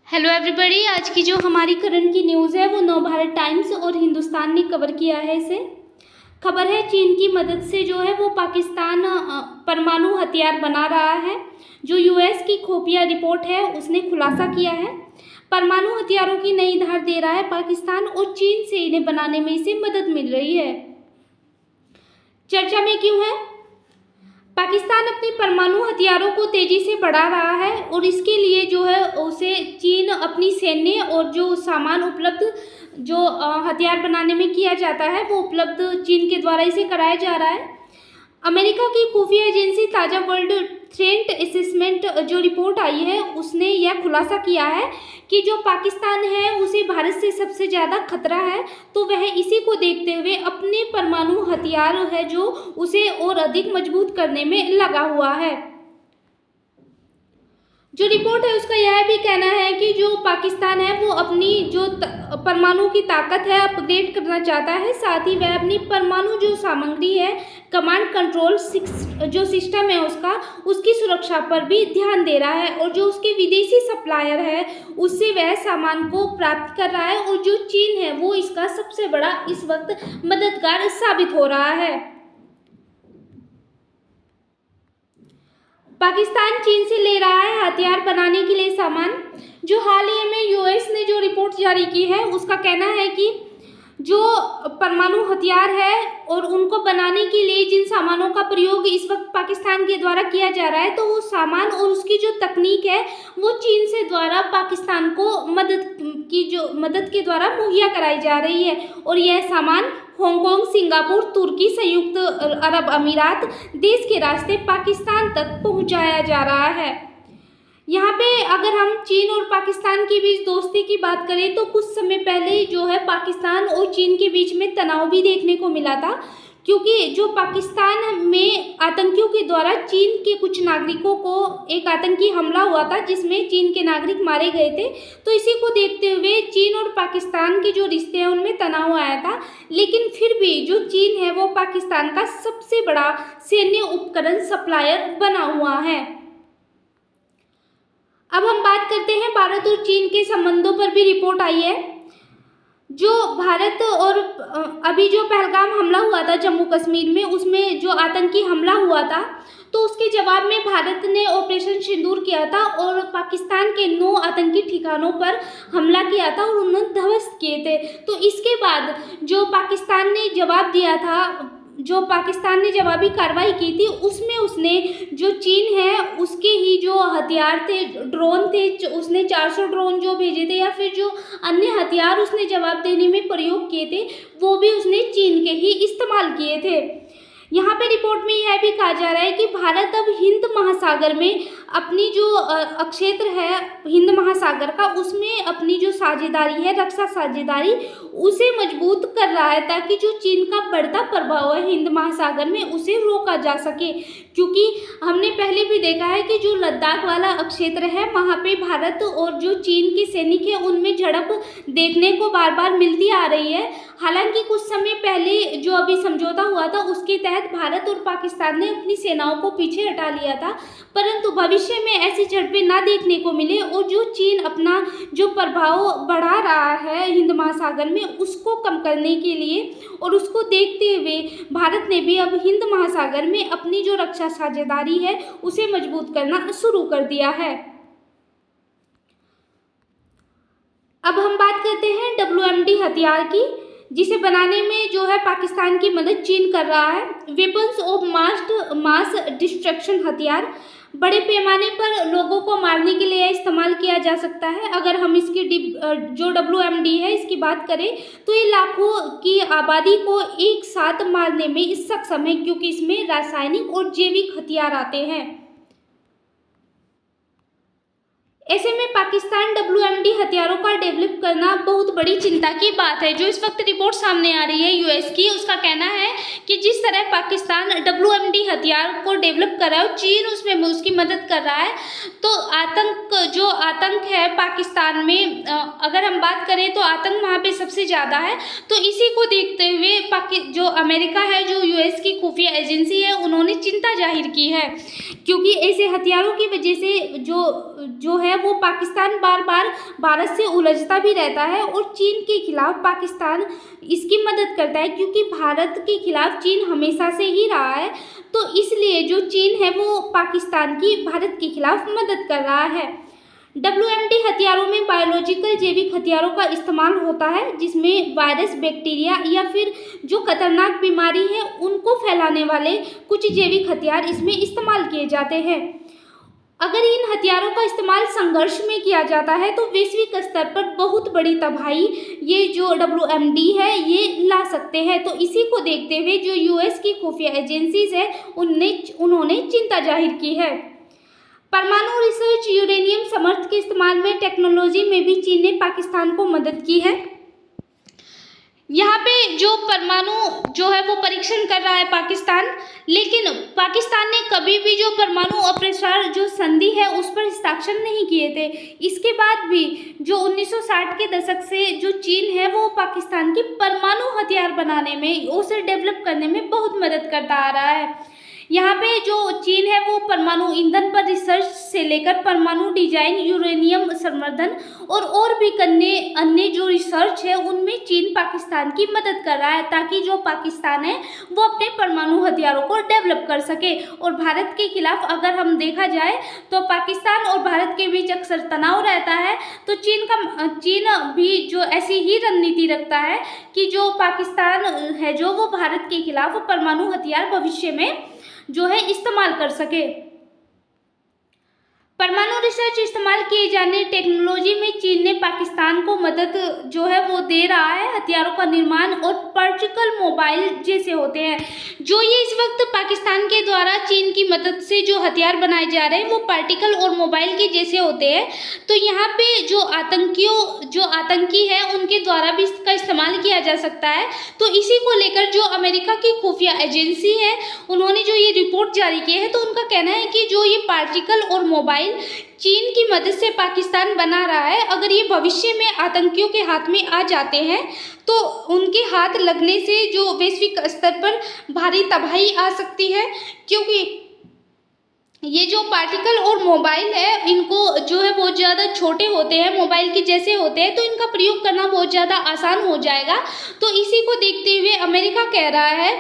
Hello everybody. आज की जो हमारी करंट की न्यूज़ है वो नवभारत टाइम्स और हिंदुस्तान ने कवर किया है। इसे खबर है चीन की मदद से जो है वो पाकिस्तान परमाणु हथियार बना रहा है। जो यूएस की खुफिया रिपोर्ट है उसने खुलासा किया है। परमाणु हथियारों की नई धार दे रहा है पाकिस्तान और चीन से इन्हें बनाने में इसे मदद मिल रही है। चर्चा में क्यों है? पाकिस्तान अपने परमाणु हथियारों को तेजी से बढ़ा रहा है और इसके लिए जो है उसे चीन अपनी सैन्य और जो सामान उपलब्ध जो हथियार बनाने में किया जाता है वो उपलब्ध चीन के द्वारा इसे कराया जा रहा है। अमेरिका की खुफिया एजेंसी ताज़ा वर्ल्ड थ्रेट असेसमेंट जो रिपोर्ट आई है उसने यह खुलासा किया है कि जो पाकिस्तान है उसे भारत से सबसे ज़्यादा खतरा है, तो वह इसी को देखते हुए अपने परमाणु हथियार है जो उसे और अधिक मजबूत करने में लगा हुआ है। जो रिपोर्ट है उसका यह भी कहना है कि जो पाकिस्तान है वो अपनी जो परमाणु की ताकत है अपग्रेड करना चाहता है, साथ ही वह अपनी परमाणु जो सामग्री है कमांड कंट्रोल जो सिस्टम है उसकी सुरक्षा पर भी ध्यान दे रहा है और जो उसके विदेशी सप्लायर है उससे वह सामान को प्राप्त कर रहा है और जो चीन है वो इसका सबसे बड़ा इस वक्त मददगार साबित हो रहा है। पाकिस्तान चीन से ले रहा है हथियार बनाने के लिए सामान। जो हाल ही में यूएस ने जो रिपोर्ट जारी की है उसका कहना है कि जो परमाणु हथियार है और उनको बनाने के लिए जिन सामानों का प्रयोग इस वक्त पाकिस्तान के द्वारा किया जा रहा है तो वो सामान और उसकी जो तकनीक है वो चीन से द्वारा पाकिस्तान को मदद के द्वारा मुहैया कराई जा रही है और यह सामान हांगकांग, सिंगापुर, तुर्की, संयुक्त अरब अमीरात देश के रास्ते पाकिस्तान तक पहुंचाया जा रहा है। यहाँ पे अगर हम चीन और पाकिस्तान के बीच दोस्ती की बात करें तो कुछ समय पहले जो है पाकिस्तान और चीन के बीच में तनाव भी देखने को मिला था, क्योंकि जो पाकिस्तान में आतंकियों के द्वारा चीन के कुछ नागरिकों को एक आतंकी हमला हुआ था जिसमें चीन के नागरिक मारे गए थे। तो इसी को देखते हुए चीन और पाकिस्तान के जो रिश्ते हैं उनमें तनाव आया था, लेकिन फिर भी जो चीन है वो पाकिस्तान का सबसे बड़ा सैन्य उपकरण सप्लायर बना हुआ है। अब हम बात करते हैं भारत और चीन के संबंधों पर भी रिपोर्ट आई है। जो भारत और अभी जो पहलगाम हमला हुआ था जम्मू कश्मीर में, उसमें जो आतंकी हमला हुआ था तो उसके जवाब में भारत ने ऑपरेशन सिंदूर किया था और पाकिस्तान के 9 आतंकी ठिकानों पर हमला किया था और उन्हें ध्वस्त किए थे। तो इसके बाद जो पाकिस्तान ने जवाब दिया था, जो पाकिस्तान ने जवाबी कार्रवाई की थी उसमें उसने जो चीन है उसके ही जो हथियार थे, ड्रोन थे, उसने 400 ड्रोन जो भेजे थे या फिर जो अन्य हथियार उसने जवाब देने में प्रयोग किए थे वो भी उसने चीन के ही इस्तेमाल किए थे। यहाँ पे रिपोर्ट में यह भी कहा जा रहा है कि भारत अब हिंद महासागर में अपनी जो क्षेत्र है हिंद महासागर का उसमें अपनी जो साझेदारी है, रक्षा साझेदारी, उसे मजबूत कर रहा है ताकि जो चीन का बढ़ता प्रभाव है हिंद महासागर में उसे रोका जा सके। क्योंकि हमने पहले भी देखा है कि जो लद्दाख वाला क्षेत्र है वहाँ पे भारत और जो चीन के सैनिक है उनमें झड़प देखने को बार बार मिलती आ रही है। हालांकि कुछ समय पहले जो अभी समझौता हुआ था उसके तहत भारत और पाकिस्तान ने अपनी सेनाओं को पीछे हटा लिया था, परंतु भविष्य में ऐसी झड़पें ना देखने को मिले और जो चीन अपना जो प्रभाव बढ़ा रहा है हिंद महासागर में उसको कम करने के लिए और उसको देखते हुए भारत ने भी अब हिंद महासागर में अपनी जो रक्षा साझेदारी है उसे मजबूत करना शुरू कर दिया है। अब हम बात करते हैं WMD हथियार की, जिसे बनाने में जो है पाकिस्तान की मदद चीन कर रहा है। वेपन्स ऑफ मास डिस्ट्रक्शन हथियार बड़े पैमाने पर लोगों को मारने के लिए इस्तेमाल किया जा सकता है। अगर हम इसकी जो WMD है इसकी बात करें तो ये लाखों की आबादी को एक साथ मारने में सक्षम है, क्योंकि इसमें रासायनिक और जैविक हथियार आते हैं। ऐसे में पाकिस्तान WMD हथियारों का डेवलप करना बहुत बड़ी चिंता की बात है। जो इस वक्त रिपोर्ट सामने आ रही है यूएस की, उसका कहना है कि जिस तरह पाकिस्तान WMD हथियार को डेवलप कर रहा है और चीन उसमें उसकी मदद कर रहा है, तो आतंक है पाकिस्तान में, अगर हम बात करें तो आतंक वहाँ पे सबसे ज़्यादा है। तो इसी को देखते हुए जो अमेरिका है, जो यूएस की खुफिया एजेंसी है, उन्होंने चिंता जाहिर की है, क्योंकि ऐसे हथियारों की वजह से जो है वो पाकिस्तान बार बार भारत से उलझता भी रहता है और चीन के खिलाफ पाकिस्तान इसकी मदद करता है, क्योंकि भारत के खिलाफ चीन हमेशा से ही रहा है। तो इसलिए जो चीन है वो पाकिस्तान की भारत के खिलाफ मदद कर रहा है। WMD हथियारों में बायोलॉजिकल जैविक हथियारों का इस्तेमाल होता है, जिसमें वायरस, बैक्टीरिया या फिर जो खतरनाक बीमारी है उनको फैलाने वाले कुछ जैविक हथियार इसमें इस्तेमाल किए जाते हैं। अगर इन हथियारों का इस्तेमाल संघर्ष में किया जाता है तो वैश्विक स्तर पर बहुत बड़ी तबाही ये जो WMD है ये ला सकते हैं। तो इसी को देखते हुए जो US की खुफिया एजेंसीज है उन्होंने चिंता जाहिर की है। परमाणु रिसर्च, यूरेनियम समर्थ के इस्तेमाल में टेक्नोलॉजी में भी चीन ने पाकिस्तान को मदद की है। यहाँ पे जो परमाणु जो है वो परीक्षण कर रहा है पाकिस्तान, लेकिन पाकिस्तान ने कभी भी जो परमाणु अप्रसार जो संधि है उस पर हस्ताक्षर नहीं किए थे। इसके बाद भी जो 1960 के दशक से जो चीन है वो पाकिस्तान की परमाणु हथियार बनाने में, उसे डेवलप करने में बहुत मदद करता आ रहा है। यहाँ पे जो चीन है वो परमाणु ईंधन पर रिसर्च से लेकर परमाणु डिजाइन, यूरेनियम संवर्धन और भी अन्य जो रिसर्च है उनमें चीन पाकिस्तान की मदद कर रहा है, ताकि जो पाकिस्तान है वो अपने परमाणु हथियारों को डेवलप कर सके। और भारत के खिलाफ अगर हम देखा जाए तो पाकिस्तान और भारत के बीच अक्सर तनाव रहता है, तो चीन भी जो ऐसी ही रणनीति रखता है कि जो पाकिस्तान है जो वो भारत के खिलाफ परमाणु हथियार भविष्य में जो है इस्तेमाल कर सके। परमाणु रिसर्च इस्तेमाल किए जाने टेक्नोलॉजी में चीन ने पाकिस्तान को मदद जो है वो दे रहा है। हथियारों का निर्माण और पार्टिकल मोबाइल जैसे होते हैं, जो ये इस वक्त पाकिस्तान के द्वारा चीन की मदद से जो हथियार बनाए जा रहे हैं वो पार्टिकल और मोबाइल के जैसे होते हैं। तो यहाँ पे जो आतंकी है उनके द्वारा भी इसका इस्तेमाल किया जा सकता है। तो इसी को लेकर जो अमेरिका की खुफिया एजेंसी है उन्होंने जो ये रिपोर्ट जारी की है, तो उनका कहना है कि जो ये पार्टिकल और मोबाइल चीन की मदद से पाकिस्तान बना रहा है, अगर ये भविष्य में आतंकियों के हाथ में आ जाते हैं तो उनके हाथ लगने से जो वैश्विक स्तर पर भारी तबाही आ सकती है, क्योंकि ये जो पार्टिकल और मोबाइल है इनको जो है बहुत ज़्यादा छोटे होते हैं, मोबाइल के जैसे होते हैं, तो इनका प्रयोग करना बहुत ज़्यादा आसान हो जाएगा। तो इसी को देखते हुए अमेरिका कह रहा है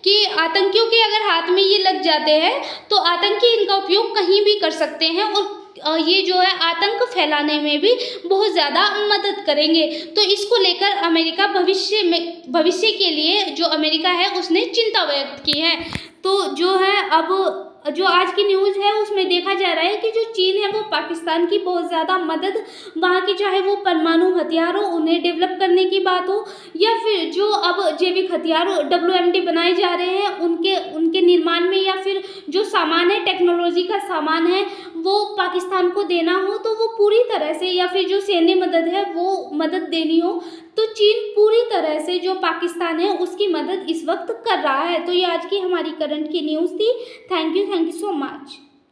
कि आतंकियों के अगर हाथ में ये लग जाते हैं तो आतंकी इनका उपयोग कहीं भी कर सकते हैं और ये जो है आतंक फैलाने में भी बहुत ज़्यादा मदद करेंगे। तो इसको लेकर अमेरिका भविष्य के लिए जो अमेरिका है उसने चिंता व्यक्त की है। तो जो है अब जो आज की न्यूज़ है उसमें देखा जा रहा है कि जो चीन है वो पाकिस्तान की बहुत ज़्यादा मदद, वहाँ की चाहे वो परमाणु हथियार हो उन्हें डेवलप करने की बात हो, या फिर जो अब जैविक हथियार WMD बनाए जा रहे हैं उनके निर्माण में, या फिर जो सामान है टेक्नोलॉजी का सामान है वो पाकिस्तान को देना हो, तो वो पूरी तरह से, या फिर जो सैन्य मदद है वो मदद देनी हो, तो चीन पूरी तरह से जो पाकिस्तान है उसकी मदद इस वक्त कर रहा है। तो ये आज की हमारी करंट की न्यूज़ थी। Thank you so much.